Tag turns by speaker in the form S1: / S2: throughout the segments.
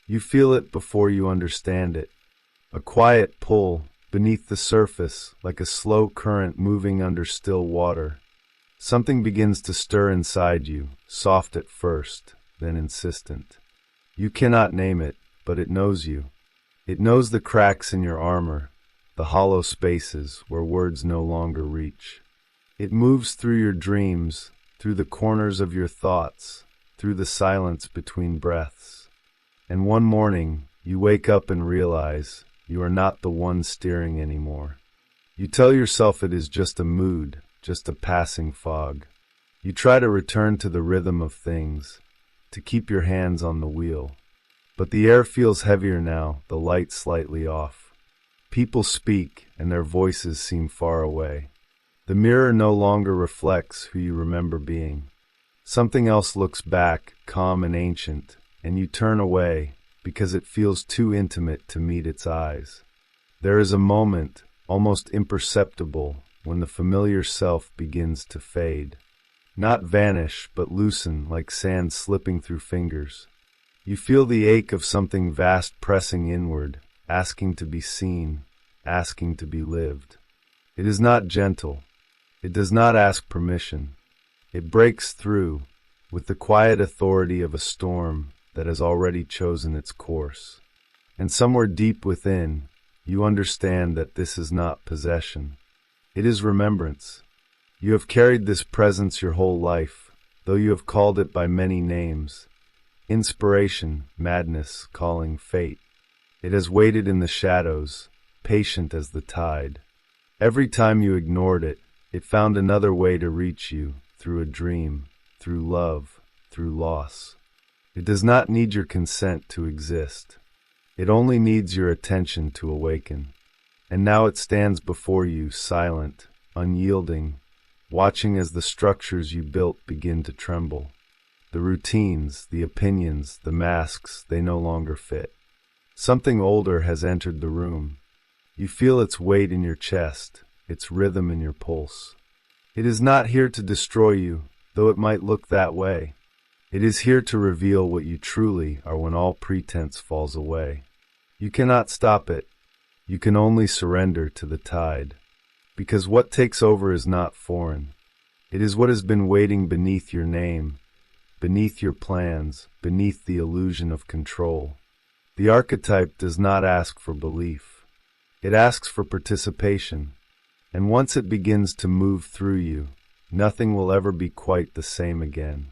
S1: You feel it before you understand it. A quiet pull beneath the surface, like a slow current moving under still water. Something begins to stir inside you, soft at first, then insistent. You cannot name it, but it knows you. It knows the cracks in your armor, the hollow spaces where words no longer reach. It moves through your dreams, through the corners of your thoughts, through the silence between breaths. And one morning, you wake up and realize you are not the one steering anymore. You tell yourself it is just a mood, just a passing fog. You try to return to the rhythm of things, to keep your hands on the wheel. But the air feels heavier now, the light slightly off. People speak, and their voices seem far away. The mirror no longer reflects who you remember being. Something else looks back, calm and ancient, and you turn away because it feels too intimate to meet its eyes. There is a moment, almost imperceptible, when the familiar self begins to fade. Not vanish, but loosen like sand slipping through fingers. You feel the ache of something vast pressing inward, asking to be seen, asking to be lived. It is not gentle. It does not ask permission. It breaks through, with the quiet authority of a storm that has already chosen its course. And somewhere deep within, you understand that this is not possession. It is remembrance. You have carried this presence your whole life, though you have called it by many names. Inspiration, madness, calling, fate. It has waited in the shadows, patient as the tide. Every time you ignored it, it found another way to reach you, through a dream, through love, through loss. It does not need your consent to exist. It only needs your attention to awaken. And now it stands before you, silent, unyielding, watching as the structures you built begin to tremble. The routines, the opinions, the masks, they no longer fit. Something older has entered the room. You feel its weight in your chest, its rhythm in your pulse. It is not here to destroy you, though it might look that way. It is here to reveal what you truly are when all pretense falls away. You cannot stop it. You can only surrender to the tide. Because what takes over is not foreign. It is what has been waiting beneath your name, beneath your plans, beneath the illusion of control. The archetype does not ask for belief. It asks for participation. And once it begins to move through you, nothing will ever be quite the same again.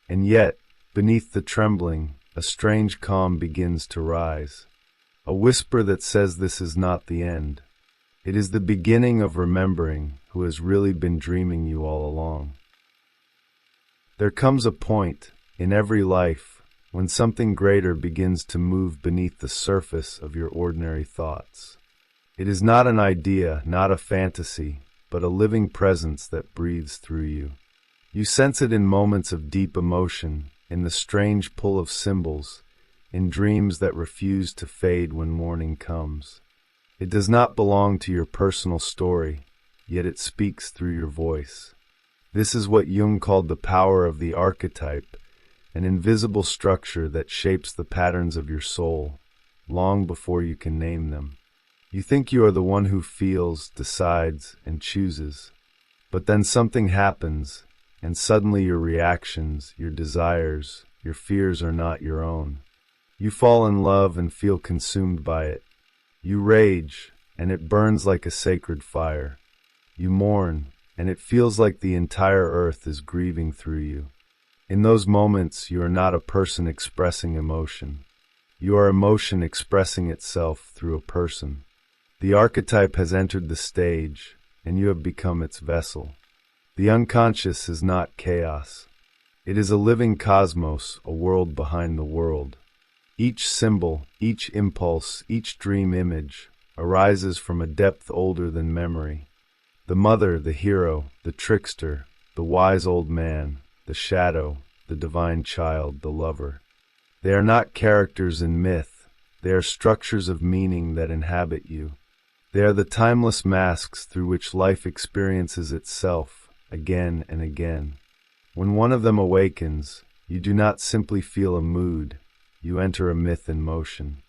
S1: And yet, beneath the trembling, a strange calm begins to rise. A whisper that says this is not the end. It is the beginning of remembering who has really been dreaming you all along. There comes a point, in every life, when something greater begins to move beneath the surface of your ordinary thoughts. It is not an idea, not a fantasy, but a living presence that breathes through you. You sense it in moments of deep emotion, in the strange pull of symbols, in dreams that refuse to fade when morning comes. It does not belong to your personal story, yet it speaks through your voice. This is what Jung called the power of the archetype, an invisible structure that shapes the patterns of your soul, long before you can name them. You think you are the one who feels, decides, and chooses. But then something happens, and suddenly your reactions, your desires, your fears are not your own. You fall in love and feel consumed by it. You rage, and it burns like a sacred fire. You mourn, and it feels like the entire earth is grieving through you. In those moments, you are not a person expressing emotion. You are emotion expressing itself through a person. The archetype has entered the stage, and you have become its vessel. The unconscious is not chaos. It is a living cosmos, a world behind the world. Each symbol, each impulse, each dream image arises from a depth older than memory. The mother, the hero, the trickster, the wise old man, the shadow, the divine child, the lover. They are not characters in myth. They are structures of meaning that inhabit you. They are the timeless masks through which life experiences itself again and again. When one of them awakens, you do not simply feel a mood. you enter a myth in motion.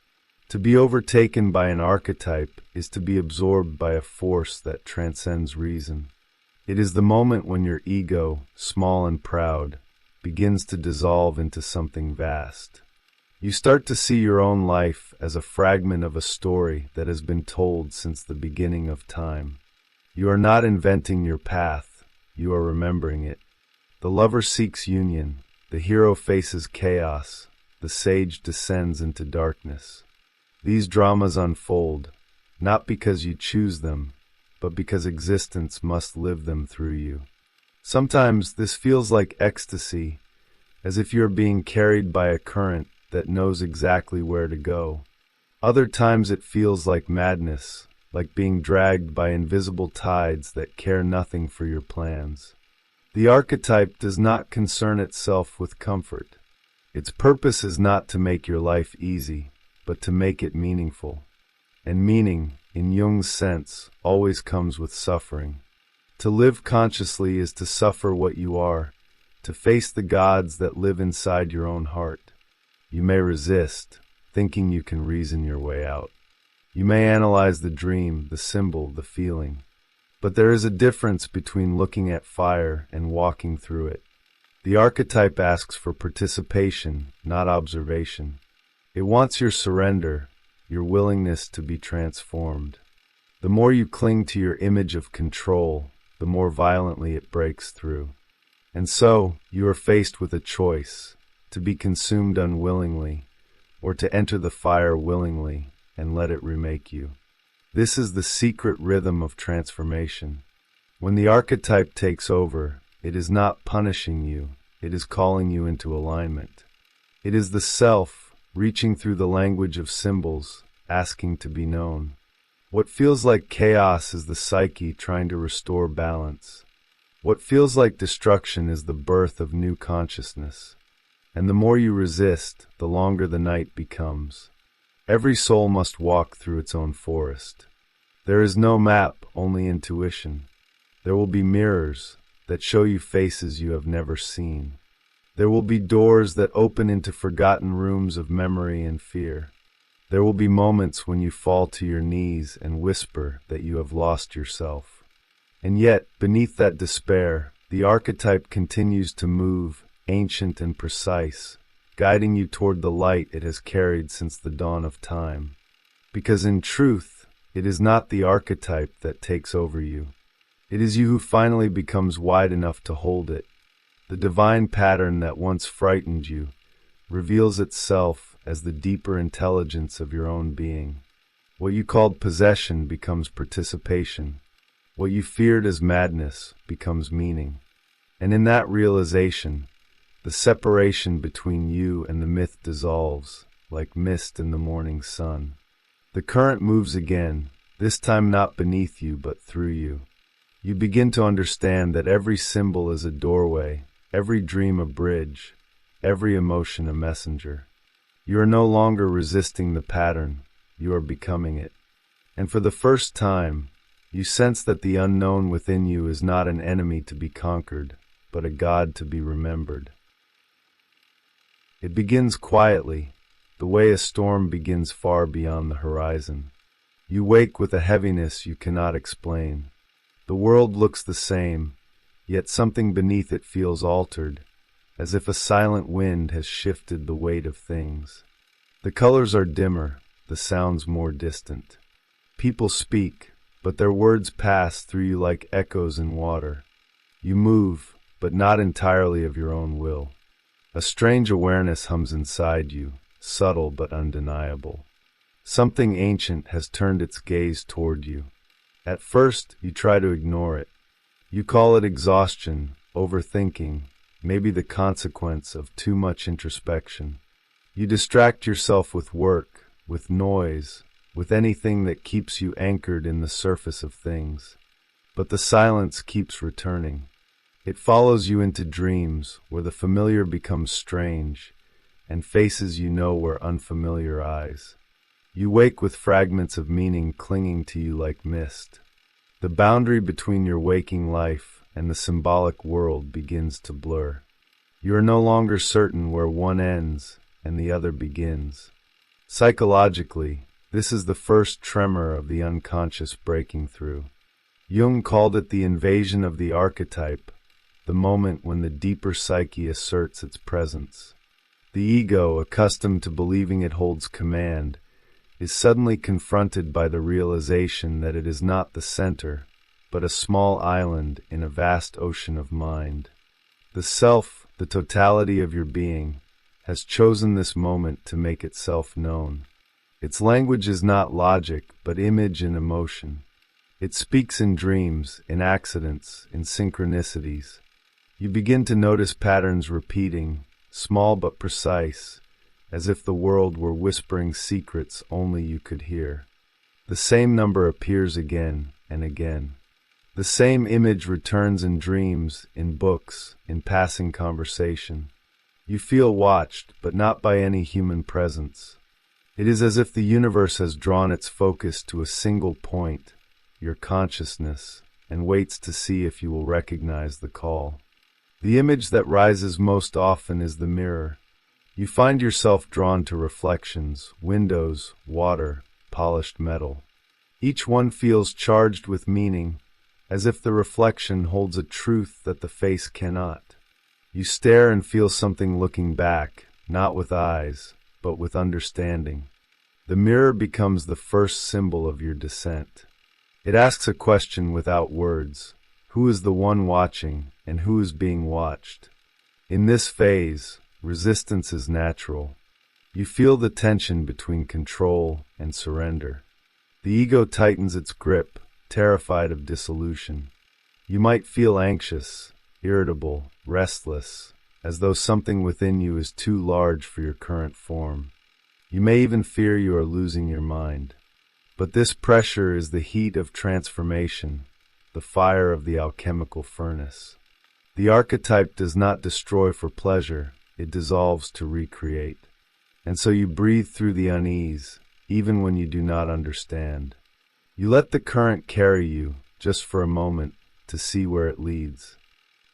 S1: To be overtaken by an archetype is to be absorbed by a force that transcends reason. It is the moment when your ego, small and proud, begins to dissolve into something vast. You start to see your own life as a fragment of a story that has been told since the beginning of time. You are not inventing your path, you are remembering it. The lover seeks union, the hero faces chaos, the sage descends into darkness. These dramas unfold, not because you choose them, but because existence must live them through you. Sometimes this feels like ecstasy, as if you're being carried by a current that knows exactly where to go. Other times it feels like madness, like being dragged by invisible tides that care nothing for your plans. The archetype does not concern itself with comfort. Its purpose is not to make your life easy, but to make it meaningful. And meaning, in Jung's sense, always comes with suffering. To live consciously is to suffer what you are, to face the gods that live inside your own heart. You may resist, thinking you can reason your way out. You may analyze the dream, the symbol, the feeling. But there is a difference between looking at fire and walking through it. The archetype asks for participation, not observation. It wants your surrender, your willingness to be transformed. The more you cling to your image of control, the more violently it breaks through. And so, you are faced with a choice, to be consumed unwillingly, or to enter the fire willingly and let it remake you. This is the secret rhythm of transformation. When the archetype takes over, it is not punishing you, it is calling you into alignment. It is the self, reaching through the language of symbols, asking to be known. What feels like chaos is the psyche trying to restore balance. What feels like destruction is the birth of new consciousness. And the more you resist, the longer the night becomes. Every soul must walk through its own forest. There is no map, only intuition. There will be mirrors that show you faces you have never seen. There will be doors that open into forgotten rooms of memory and fear. There will be moments when you fall to your knees and whisper that you have lost yourself. And yet, beneath that despair, the archetype continues to move, ancient and precise, guiding you toward the light it has carried since the dawn of time. Because in truth, it is not the archetype that takes over you. It is you who finally becomes wide enough to hold it. The divine pattern that once frightened you reveals itself as the deeper intelligence of your own being. What you called possession becomes participation. What you feared as madness becomes meaning. And in that realization, the separation between you and the myth dissolves, like mist in the morning sun. The current moves again, this time not beneath you but through you. You begin to understand that every symbol is a doorway, every dream a bridge, every emotion a messenger. You are no longer resisting the pattern, you are becoming it. And for the first time, you sense that the unknown within you is not an enemy to be conquered, but a God to be remembered. It begins quietly, the way a storm begins far beyond the horizon. You wake with a heaviness you cannot explain. The world looks the same, yet something beneath it feels altered, as if a silent wind has shifted the weight of things. The colors are dimmer, the sounds more distant. People speak, but their words pass through you like echoes in water. You move, but not entirely of your own will. A strange awareness hums inside you, subtle but undeniable. Something ancient has turned its gaze toward you. At first, you try to ignore it. You call it exhaustion, overthinking, maybe the consequence of too much introspection. You distract yourself with work, with noise, with anything that keeps you anchored in the surface of things. But the silence keeps returning. It follows you into dreams where the familiar becomes strange, and faces you know were unfamiliar eyes. You wake with fragments of meaning clinging to you like mist. The boundary between your waking life and the symbolic world begins to blur. You are no longer certain where one ends and the other begins. Psychologically, this is the first tremor of the unconscious breaking through. Jung called it the invasion of the archetype, the moment when the deeper psyche asserts its presence. The ego, accustomed to believing it holds command, is suddenly confronted by the realization that it is not the center, but a small island in a vast ocean of mind. The self, the totality of your being, has chosen this moment to make itself known. Its language is not logic, but image and emotion. It speaks in dreams, in accidents, in synchronicities. You begin to notice patterns repeating, small but precise, as if the world were whispering secrets only you could hear. The same number appears again and again. The same image returns in dreams, in books, in passing conversation. You feel watched, but not by any human presence. It is as if the universe has drawn its focus to a single point, your consciousness, and waits to see if you will recognize the call. The image that rises most often is the mirror. You find yourself drawn to reflections, windows, water, polished metal. Each one feels charged with meaning, as if the reflection holds a truth that the face cannot. You stare and feel something looking back, not with eyes, but with understanding. The mirror becomes the first symbol of your descent. It asks a question without words. Who is the one watching, and who is being watched? In this phase, resistance is natural. You feel the tension between control and surrender. The ego tightens its grip, terrified of dissolution. You might feel anxious, irritable, restless, as though something within you is too large for your current form. You may even fear you are losing your mind. But this pressure is the heat of transformation, the fire of the alchemical furnace. The archetype does not destroy for pleasure, it dissolves to recreate. And so you breathe through the unease, even when you do not understand. You let the current carry you, just for a moment, to see where it leads.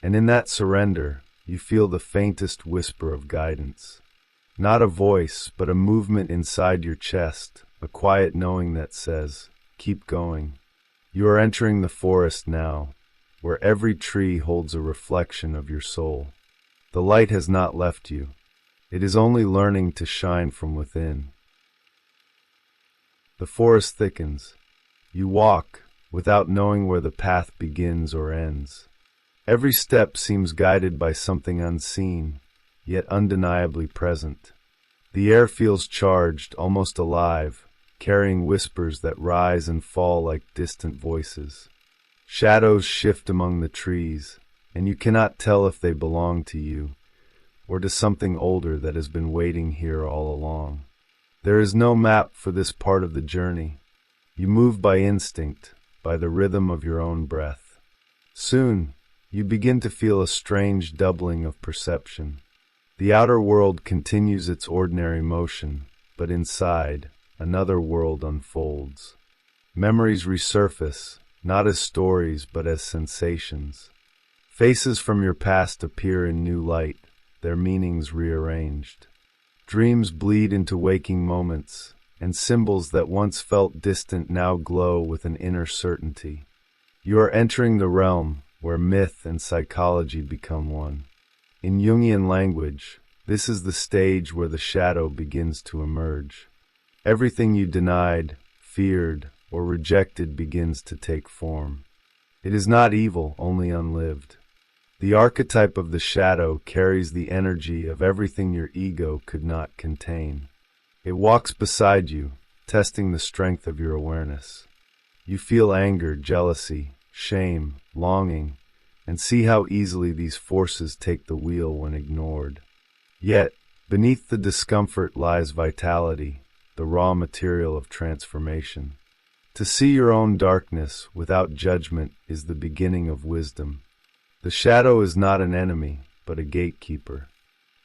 S1: And in that surrender, you feel the faintest whisper of guidance. Not a voice, but a movement inside your chest, a quiet knowing that says, keep going. You are entering the forest now, where every tree holds a reflection of your soul. The light has not left you. It is only learning to shine from within. The forest thickens. You walk, without knowing where the path begins or ends. Every step seems guided by something unseen, yet undeniably present. The air feels charged, almost alive, carrying whispers that rise and fall like distant voices. Shadows shift among the trees, and you cannot tell if they belong to you, or to something older that has been waiting here all along. There is no map for this part of the journey. You move by instinct, by the rhythm of your own breath. Soon, you begin to feel a strange doubling of perception. The outer world continues its ordinary motion, but inside, another world unfolds. Memories resurface, not as stories but as sensations. Faces from your past appear in new light, their meanings rearranged. Dreams bleed into waking moments, and symbols that once felt distant now glow with an inner certainty. You are entering the realm where myth and psychology become one. In Jungian language, this is the stage where the shadow begins to emerge. Everything you denied, feared, or rejected begins to take form. It is not evil, only unlived. The archetype of the shadow carries the energy of everything your ego could not contain. It walks beside you, testing the strength of your awareness. You feel anger, jealousy, shame, longing, and see how easily these forces take the wheel when ignored. Yet, beneath the discomfort lies vitality, the raw material of transformation. To see your own darkness without judgment is the beginning of wisdom. The shadow is not an enemy, but a gatekeeper.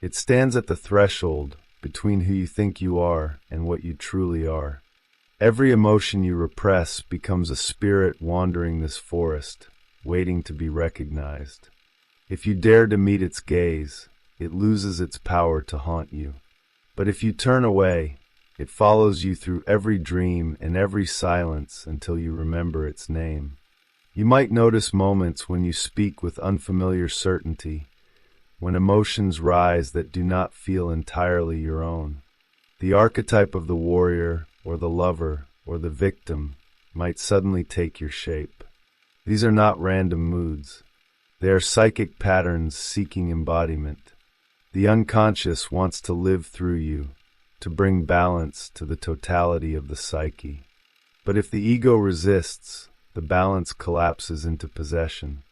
S1: It stands at the threshold between who you think you are and what you truly are. Every emotion you repress becomes a spirit wandering this forest, waiting to be recognized. If you dare to meet its gaze, it loses its power to haunt you. But if you turn away, it follows you through every dream and every silence until you remember its name. You might notice moments when you speak with unfamiliar certainty, when emotions rise that do not feel entirely your own. The archetype of the warrior, or the lover, or the victim might suddenly take your shape. These are not random moods. They are psychic patterns seeking embodiment. The unconscious wants to live through you, to bring balance to the totality of the psyche. But if the ego resists, the balance collapses into possession.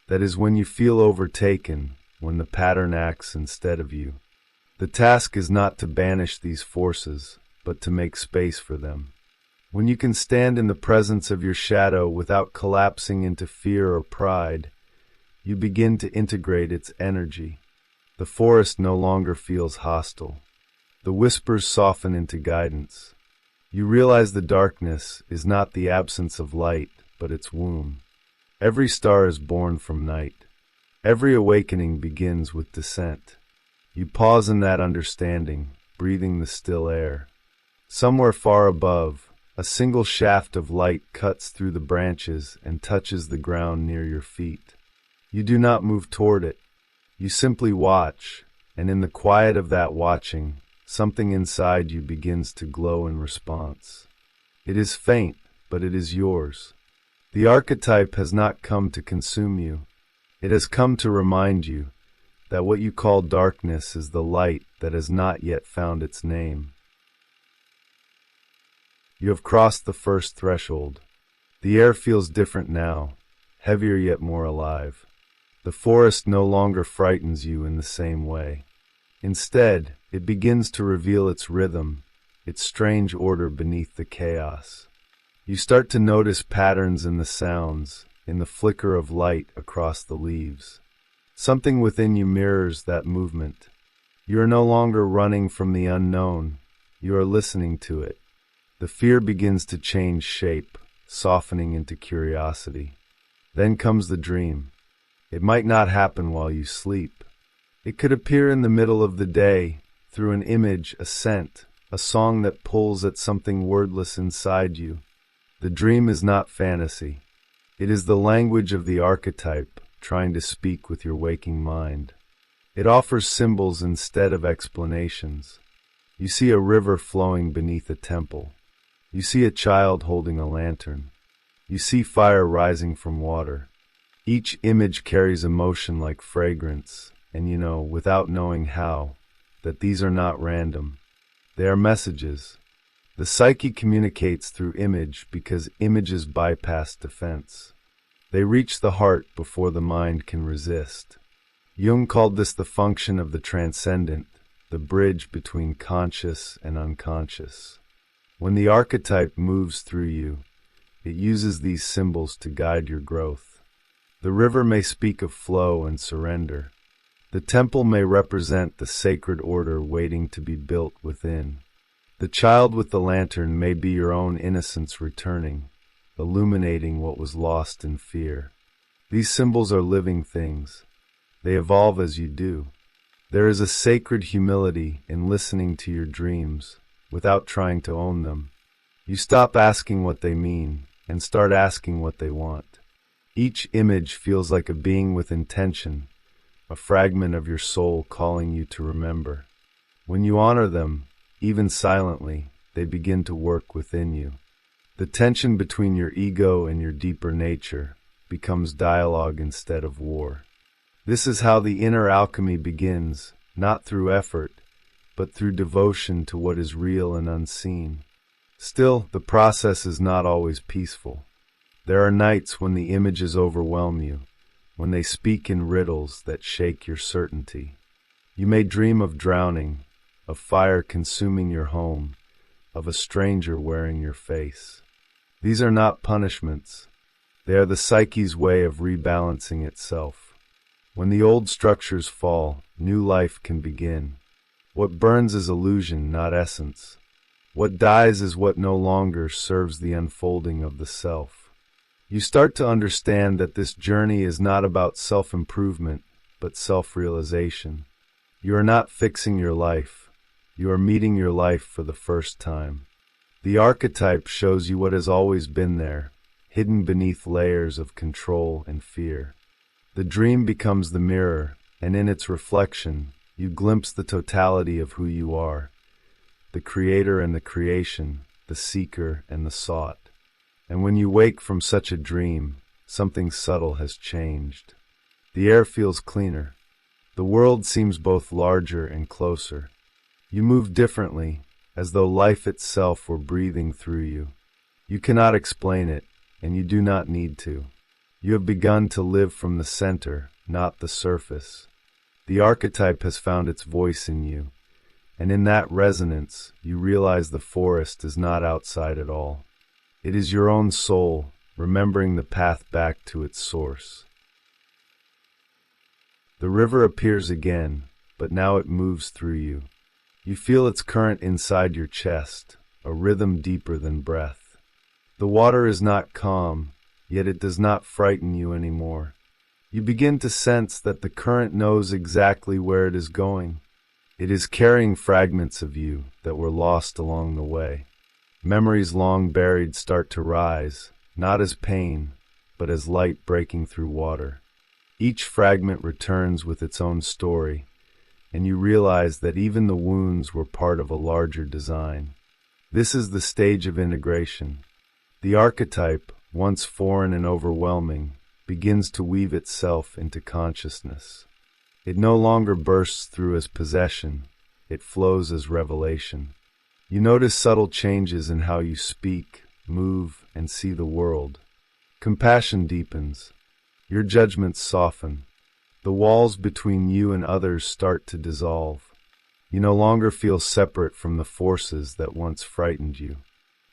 S1: That is when you feel overtaken, when the pattern acts instead of you. The task is not to banish these forces, but to make space for them. When you can stand in the presence of your shadow without collapsing into fear or pride, you begin to integrate its energy. The forest no longer feels hostile. The whispers soften into guidance. You realize the darkness is not the absence of light, but its womb. Every star is born from night. Every awakening begins with descent. You pause in that understanding, breathing the still air. Somewhere far above, a single shaft of light cuts through the branches and touches the ground near your feet. You do not move toward it. You simply watch, and in the quiet of that watching, something inside you begins to glow in response. It is faint, but it is yours. The archetype has not come to consume you. It has come to remind you that what you call darkness is the light that has not yet found its name. You have crossed the first threshold. The air feels different now, heavier yet more alive. The forest no longer frightens you in the same way. Instead, it begins to reveal its rhythm, its strange order beneath the chaos. You start to notice patterns in the sounds, in the flicker of light across the leaves. Something within you mirrors that movement. You are no longer running from the unknown. You are listening to it. The fear begins to change shape, softening into curiosity. Then comes the dream. It might not happen while you sleep. It could appear in the middle of the day, through an image, a scent, a song that pulls at something wordless inside you. The dream is not fantasy. It is the language of the archetype, trying to speak with your waking mind. It offers symbols instead of explanations. You see a river flowing beneath a temple. You see a child holding a lantern. You see fire rising from water. Each image carries emotion like fragrance, and you know, without knowing how, that these are not random. They are messages. The psyche communicates through image because images bypass defense. They reach the heart before the mind can resist. Jung called this the function of the transcendent, the bridge between conscious and unconscious. When the archetype moves through you, it uses these symbols to guide your growth. The river may speak of flow and surrender. The temple may represent the sacred order waiting to be built within. The child with the lantern may be your own innocence returning, illuminating what was lost in fear. These symbols are living things. They evolve as you do. There is a sacred humility in listening to your dreams without trying to own them. You stop asking what they mean and start asking what they want. Each image feels like a being with intention, a fragment of your soul calling you to remember. When you honor them, even silently, they begin to work within you. The tension between your ego and your deeper nature becomes dialogue instead of war. This is how the inner alchemy begins, not through effort, but through devotion to what is real and unseen. Still, the process is not always peaceful. There are nights when the images overwhelm you, when they speak in riddles that shake your certainty. You may dream of drowning, of fire consuming your home, of a stranger wearing your face. These are not punishments. They are the psyche's way of rebalancing itself. When the old structures fall, new life can begin. What burns is illusion, not essence. What dies is what no longer serves the unfolding of the self. You start to understand that this journey is not about self-improvement, but self-realization. You are not fixing your life. You are meeting your life for the first time. The archetype shows you what has always been there, hidden beneath layers of control and fear. The dream becomes the mirror, and in its reflection, you glimpse the totality of who you are, the creator and the creation, the seeker and the sought. And when you wake from such a dream, something subtle has changed. The air feels cleaner. The world seems both larger and closer. You move differently, as though life itself were breathing through you. You cannot explain it, and you do not need to. You have begun to live from the center, not the surface. The archetype has found its voice in you, and in that resonance, you realize the forest is not outside at all. It is your own soul, remembering the path back to its source. The river appears again, but now it moves through you. You feel its current inside your chest, a rhythm deeper than breath. The water is not calm, yet it does not frighten you anymore. You begin to sense that the current knows exactly where it is going. It is carrying fragments of you that were lost along the way. Memories long buried start to rise, not as pain, but as light breaking through water. Each fragment returns with its own story, and you realize that even the wounds were part of a larger design. This is the stage of integration. The archetype, once foreign and overwhelming, begins to weave itself into consciousness. It no longer bursts through as possession, it flows as revelation. You notice subtle changes in how you speak, move, and see the world. Compassion deepens. Your judgments soften. The walls between you and others start to dissolve. You no longer feel separate from the forces that once frightened you.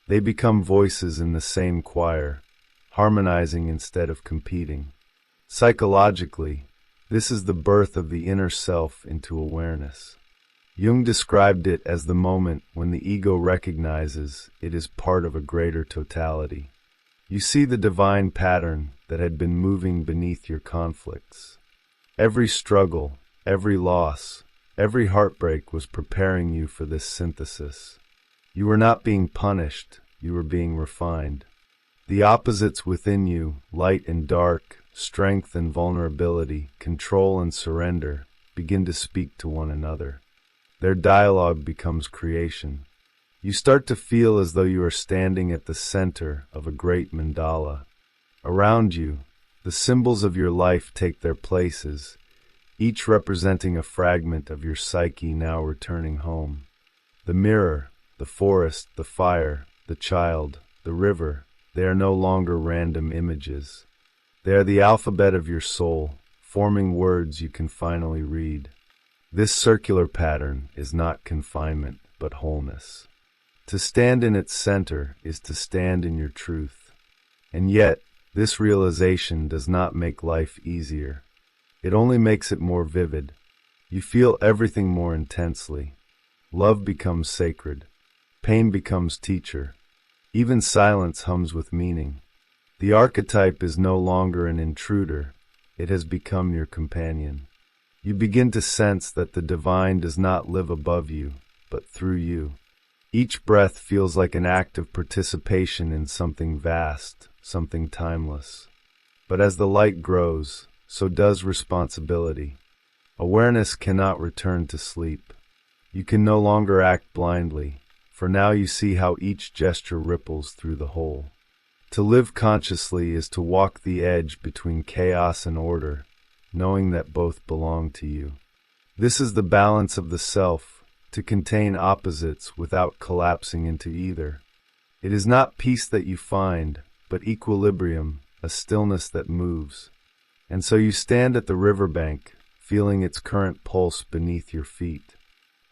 S1: They become voices in the same choir, harmonizing instead of competing. Psychologically, this is the birth of the inner self into awareness. Jung described it as the moment when the ego recognizes it is part of a greater totality. You see the divine pattern that had been moving beneath your conflicts. Every struggle, every loss, every heartbreak was preparing you for this synthesis. You were not being punished, you were being refined. The opposites within you, light and dark, strength and vulnerability, control and surrender, begin to speak to one another. Their dialogue becomes creation. You start to feel as though you are standing at the center of a great mandala. Around you, the symbols of your life take their places, each representing a fragment of your psyche now returning home. The mirror, the forest, the fire, the child, the river, they are no longer random images. They are the alphabet of your soul, forming words you can finally read. This circular pattern is not confinement, but wholeness. To stand in its center is to stand in your truth. And yet, this realization does not make life easier. It only makes it more vivid. You feel everything more intensely. Love becomes sacred. Pain becomes teacher. Even silence hums with meaning. The archetype is no longer an intruder. It has become your companion. You begin to sense that the divine does not live above you, but through you. Each breath feels like an act of participation in something vast, something timeless. But as the light grows, so does responsibility. Awareness cannot return to sleep. You can no longer act blindly, for now you see how each gesture ripples through the whole. To live consciously is to walk the edge between chaos and order, knowing that both belong to you. This is the balance of the self, to contain opposites without collapsing into either. It is not peace that you find, but equilibrium, a stillness that moves. And so you stand at the riverbank, feeling its current pulse beneath your feet.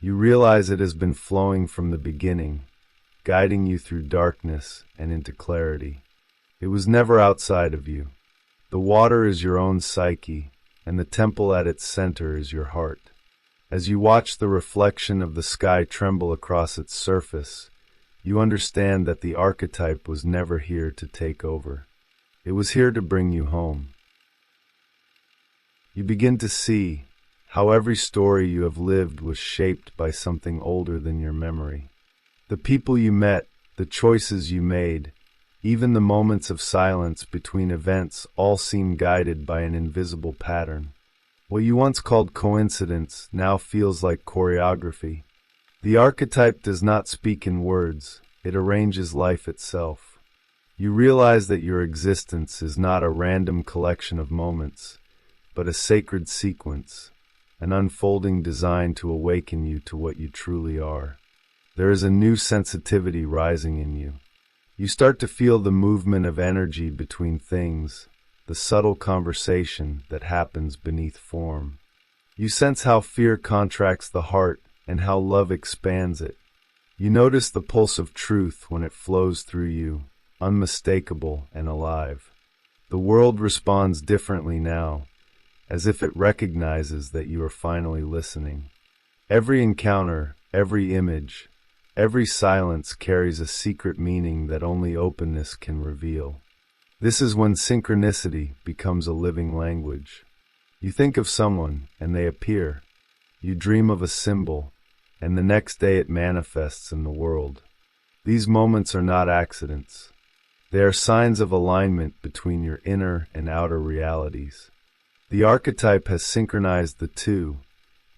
S1: You realize it has been flowing from the beginning, guiding you through darkness and into clarity. It was never outside of you. The water is your own psyche, and the temple at its center is your heart. As you watch the reflection of the sky tremble across its surface, you understand that the archetype was never here to take over. It was here to bring you home. You begin to see how every story you have lived was shaped by something older than your memory. The people you met, the choices you made, even the moments of silence between events all seem guided by an invisible pattern. What you once called coincidence now feels like choreography. The archetype does not speak in words, it arranges life itself. You realize that your existence is not a random collection of moments, but a sacred sequence, an unfolding designed to awaken you to what you truly are. There is a new sensitivity rising in you. You start to feel the movement of energy between things, the subtle conversation that happens beneath form. You sense how fear contracts the heart and how love expands it. You notice the pulse of truth when it flows through you, unmistakable and alive. The world responds differently now, as if it recognizes that you are finally listening. Every encounter, every image, every silence carries a secret meaning that only openness can reveal. This is when synchronicity becomes a living language. You think of someone, and they appear. You dream of a symbol, and the next day it manifests in the world. These moments are not accidents. They are signs of alignment between your inner and outer realities. The archetype has synchronized the two,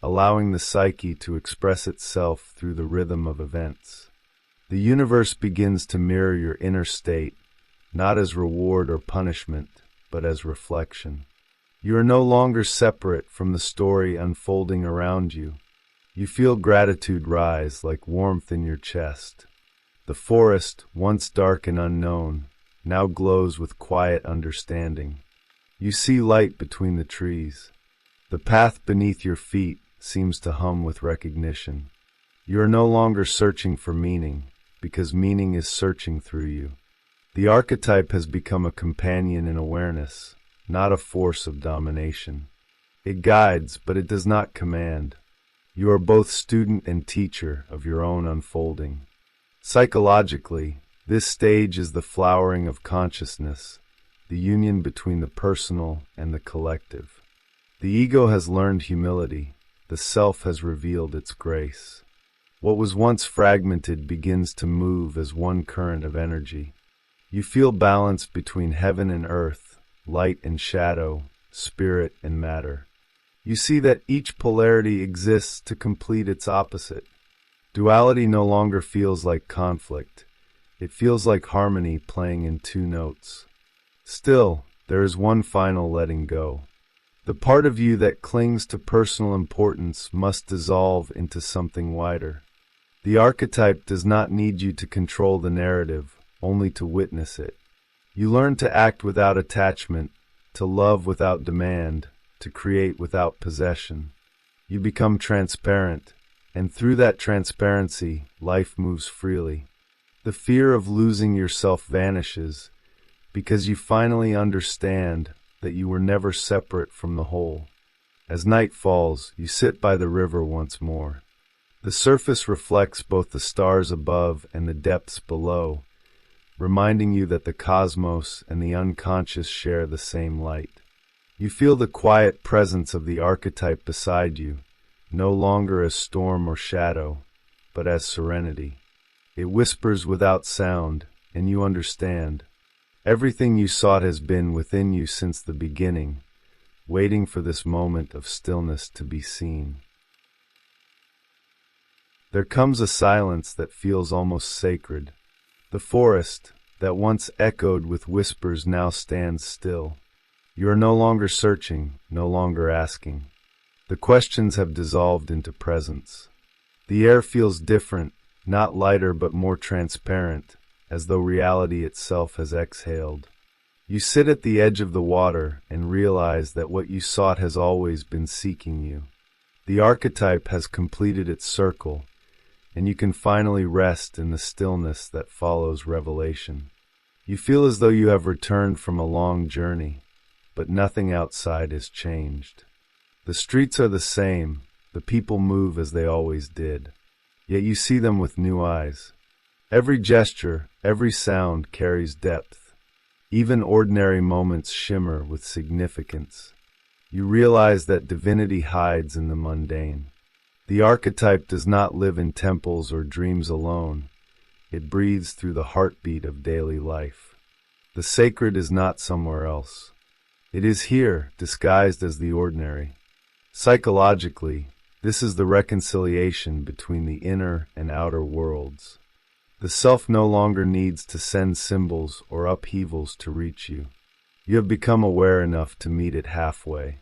S1: allowing the psyche to express itself through the rhythm of events. The universe begins to mirror your inner state, not as reward or punishment, but as reflection. You are no longer separate from the story unfolding around you. You feel gratitude rise like warmth in your chest. The forest, once dark and unknown, now glows with quiet understanding. You see light between the trees. The path beneath your feet seems to hum with recognition. You are no longer searching for meaning, because meaning is searching through you. The archetype has become a companion in awareness, not a force of domination. It guides, but it does not command. You are both student and teacher of your own unfolding. Psychologically, this stage is the flowering of consciousness, the union between the personal and the collective. The ego has learned humility, the self has revealed its grace. What was once fragmented begins to move as one current of energy. You feel balance between heaven and earth, light and shadow, spirit and matter. You see that each polarity exists to complete its opposite. Duality no longer feels like conflict. It feels like harmony playing in two notes. Still, there is one final letting go. The part of you that clings to personal importance must dissolve into something wider. The archetype does not need you to control the narrative, only to witness it. You learn to act without attachment, to love without demand, to create without possession. You become transparent, and through that transparency, life moves freely. The fear of losing yourself vanishes, because you finally understand that you were never separate from the whole. As night falls, you sit by the river once more. The surface reflects both the stars above and the depths below, reminding you that the cosmos and the unconscious share the same light. You feel the quiet presence of the archetype beside you, no longer as storm or shadow, but as serenity. It whispers without sound, and you understand. Everything you sought has been within you since the beginning, waiting for this moment of stillness to be seen. There comes a silence that feels almost sacred. The forest, that once echoed with whispers, now stands still. You are no longer searching, no longer asking. The questions have dissolved into presence. The air feels different, not lighter but more transparent, as though reality itself has exhaled. You sit at the edge of the water and realize that what you sought has always been seeking you. The archetype has completed its circle, and you can finally rest in the stillness that follows revelation. You feel as though you have returned from a long journey, but nothing outside has changed. The streets are the same, the people move as they always did, yet you see them with new eyes. Every gesture, every sound carries depth. Even ordinary moments shimmer with significance. You realize that divinity hides in the mundane. The archetype does not live in temples or dreams alone. It breathes through the heartbeat of daily life. The sacred is not somewhere else. It is here, disguised as the ordinary. Psychologically, this is the reconciliation between the inner and outer worlds. The self no longer needs to send symbols or upheavals to reach you. You have become aware enough to meet it halfway.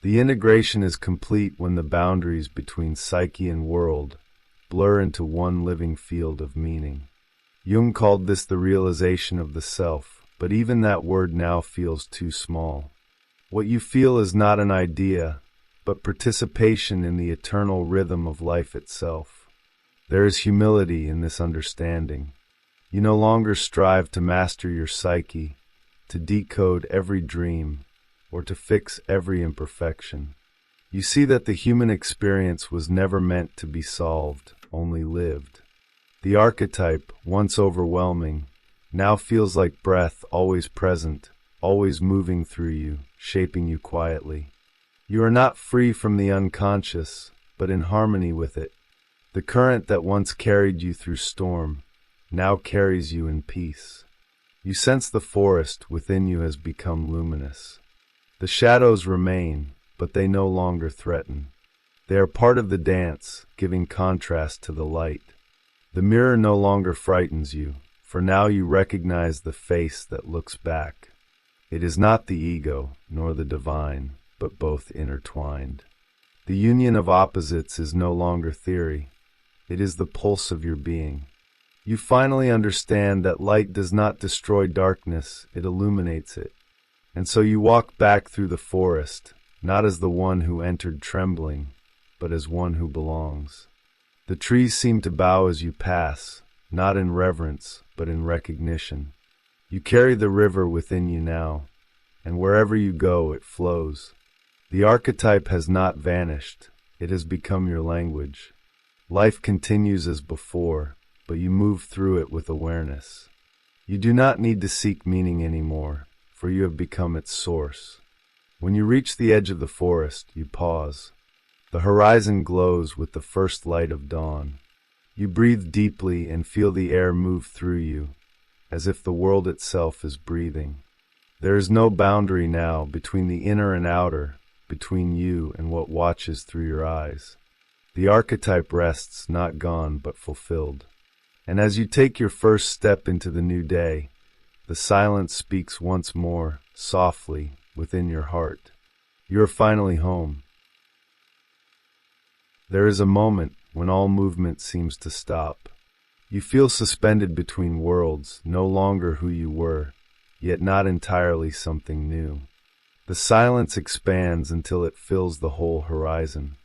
S1: The integration is complete when the boundaries between psyche and world blur into one living field of meaning. Jung called this the realization of the self, but even that word now feels too small. What you feel is not an idea, but participation in the eternal rhythm of life itself. There is humility in this understanding. You no longer strive to master your psyche, to decode every dream, or to fix every imperfection. You see that the human experience was never meant to be solved, only lived. The archetype, once overwhelming, now feels like breath, always present, always moving through you, shaping you quietly. You are not free from the unconscious, but in harmony with it. The current that once carried you through storm now carries you in peace. You sense the forest within you has become luminous. The shadows remain, but they no longer threaten. They are part of the dance, giving contrast to the light. The mirror no longer frightens you, for now you recognize the face that looks back. It is not the ego, nor the divine, but both intertwined. The union of opposites is no longer theory. It is the pulse of your being. You finally understand that light does not destroy darkness, it illuminates it. And so you walk back through the forest, not as the one who entered trembling, but as one who belongs. The trees seem to bow as you pass, not in reverence, but in recognition. You carry the river within you now, and wherever you go, it flows. The archetype has not vanished, it has become your language. Life continues as before, but you move through it with awareness. You do not need to seek meaning anymore, for you have become its source. When you reach the edge of the forest, you pause. The horizon glows with the first light of dawn. You breathe deeply and feel the air move through you, as if the world itself is breathing. There is no boundary now between the inner and outer, between you and what watches through your eyes. The archetype rests, not gone, but fulfilled. And as you take your first step into the new day, the silence speaks once more, softly, within your heart. You are finally home. There is a moment when all movement seems to stop. You feel suspended between worlds, no longer who you were, yet not entirely something new. The silence expands until it fills the whole horizon.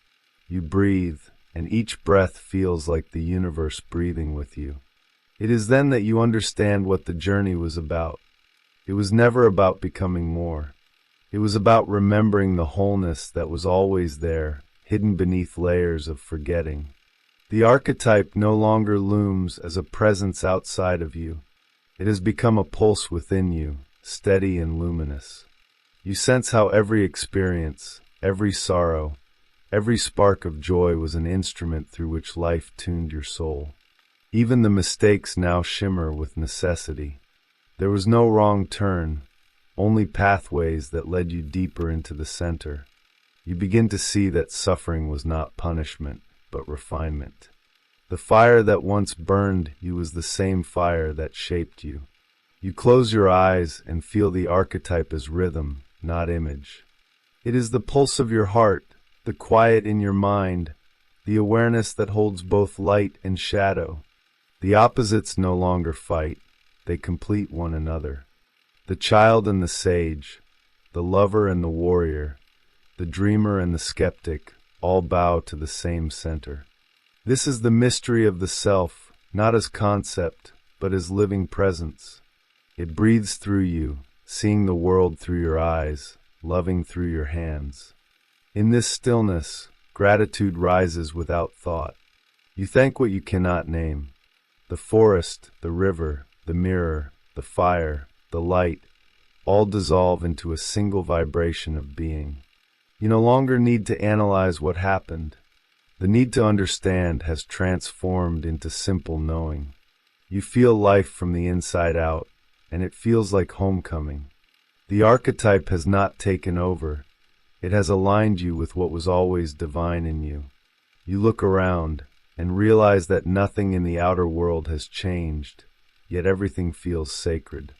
S1: You breathe, and each breath feels like the universe breathing with you. It is then that you understand what the journey was about. It was never about becoming more. It was about remembering the wholeness that was always there, hidden beneath layers of forgetting. The archetype no longer looms as a presence outside of you. It has become a pulse within you, steady and luminous. You sense how every experience, every sorrow, every spark of joy was an instrument through which life tuned your soul. Even the mistakes now shimmer with necessity. There was no wrong turn, only pathways that led you deeper into the center. You begin to see that suffering was not punishment, but refinement. The fire that once burned you was the same fire that shaped you. You close your eyes and feel the archetype as rhythm, not image. It is the pulse of your heart, the quiet in your mind, the awareness that holds both light and shadow. The opposites no longer fight, they complete one another. The child and the sage, the lover and the warrior, the dreamer and the skeptic, all bow to the same center. This is the mystery of the self, not as concept, but as living presence. It breathes through you, seeing the world through your eyes, loving through your hands. In this stillness, gratitude rises without thought. You thank what you cannot name. The forest, the river, the mirror, the fire, the light, all dissolve into a single vibration of being. You no longer need to analyze what happened. The need to understand has transformed into simple knowing. You feel life from the inside out, and it feels like homecoming. The archetype has not taken over. It has aligned you with what was always divine in you. You look around and realize that nothing in the outer world has changed, yet everything feels sacred.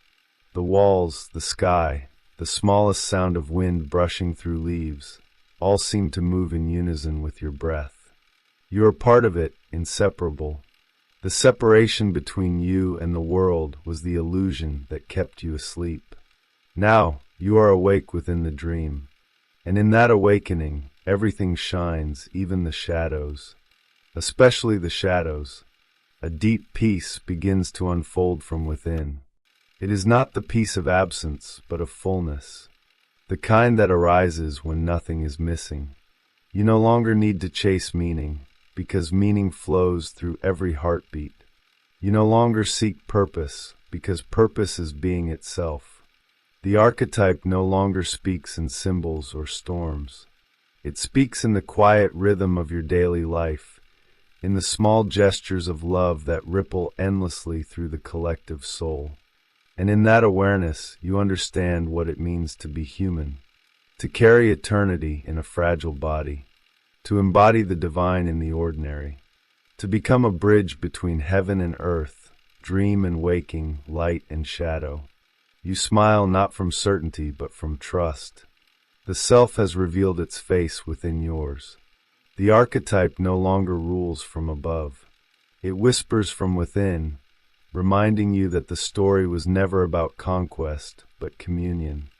S1: The walls, the sky, the smallest sound of wind brushing through leaves, all seem to move in unison with your breath. You are part of it, inseparable. The separation between you and the world was the illusion that kept you asleep. Now, you are awake within the dream. And in that awakening, everything shines, even the shadows. Especially the shadows. A deep peace begins to unfold from within. It is not the peace of absence, but of fullness. The kind that arises when nothing is missing. You no longer need to chase meaning, because meaning flows through every heartbeat. You no longer seek purpose, because purpose is being itself. The archetype no longer speaks in symbols or storms. It speaks in the quiet rhythm of your daily life, in the small gestures of love that ripple endlessly through the collective soul. And in that awareness, you understand what it means to be human, to carry eternity in a fragile body, to embody the divine in the ordinary, to become a bridge between heaven and earth, dream and waking, light and shadow. You smile not from certainty, but from trust. The self has revealed its face within yours. The archetype no longer rules from above. It whispers from within, reminding you that the story was never about conquest, but communion.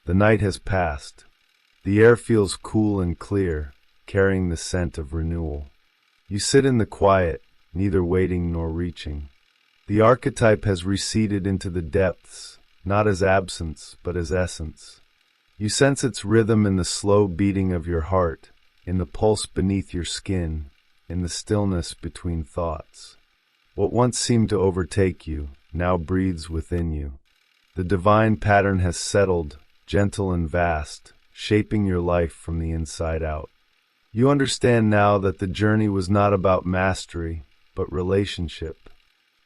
S1: The night has passed. The air feels cool and clear, carrying the scent of renewal. You sit in the quiet, neither waiting nor reaching. The archetype has receded into the depths, not as absence, but as essence. You sense its rhythm in the slow beating of your heart, in the pulse beneath your skin, in the stillness between thoughts. What once seemed to overtake you, now breathes within you. The divine pattern has settled, gentle and vast, shaping your life from the inside out. You understand now that the journey was not about mastery, but relationship.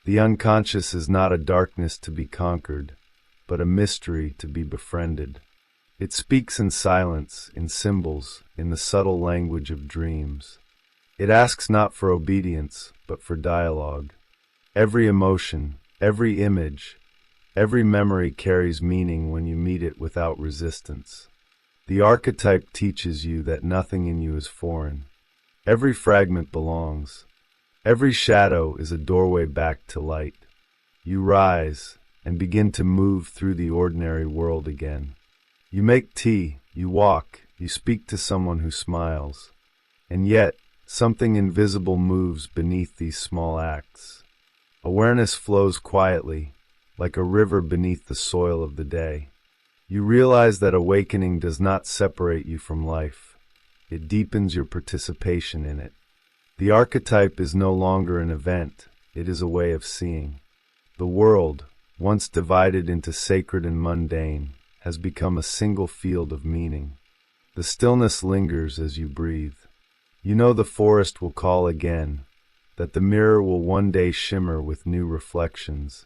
S1: The unconscious is not a darkness to be conquered, but a mystery to be befriended. It speaks in silence, in symbols, in the subtle language of dreams. It asks not for obedience, but for dialogue. Every emotion, every image, every memory carries meaning when you meet it without resistance. The archetype teaches you that nothing in you is foreign. Every fragment belongs. Every shadow is a doorway back to light. You rise and begin to move through the ordinary world again. You make tea, you walk, you speak to someone who smiles. And yet, something invisible moves beneath these small acts. Awareness flows quietly, like a river beneath the soil of the day. You realize that awakening does not separate you from life. It deepens your participation in it. The archetype is no longer an event, it is a way of seeing. The world, once divided into sacred and mundane, has become a single field of meaning. The stillness lingers as you breathe. You know the forest will call again, that the mirror will one day shimmer with new reflections,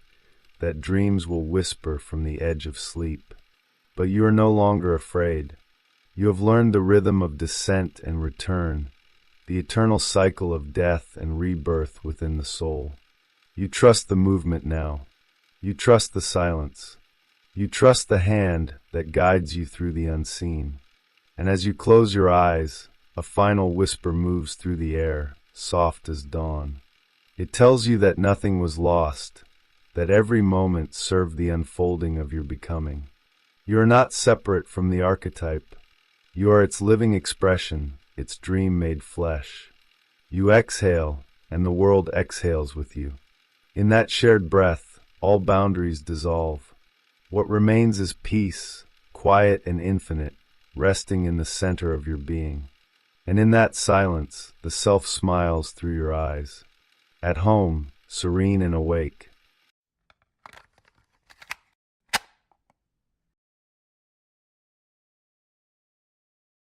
S1: that dreams will whisper from the edge of sleep. But you are no longer afraid. You have learned the rhythm of descent and return, the eternal cycle of death and rebirth within the soul. You trust the movement now. You trust the silence. You trust the hand that guides you through the unseen. And as you close your eyes, a final whisper moves through the air, soft as dawn. It tells you that nothing was lost, that every moment served the unfolding of your becoming. You are not separate from the archetype. You are its living expression, its dream made flesh. You exhale, and the world exhales with you. In that shared breath, all boundaries dissolve. What remains is peace, quiet and infinite, resting in the center of your being. And in that silence, the self smiles through your eyes. At home, serene and awake.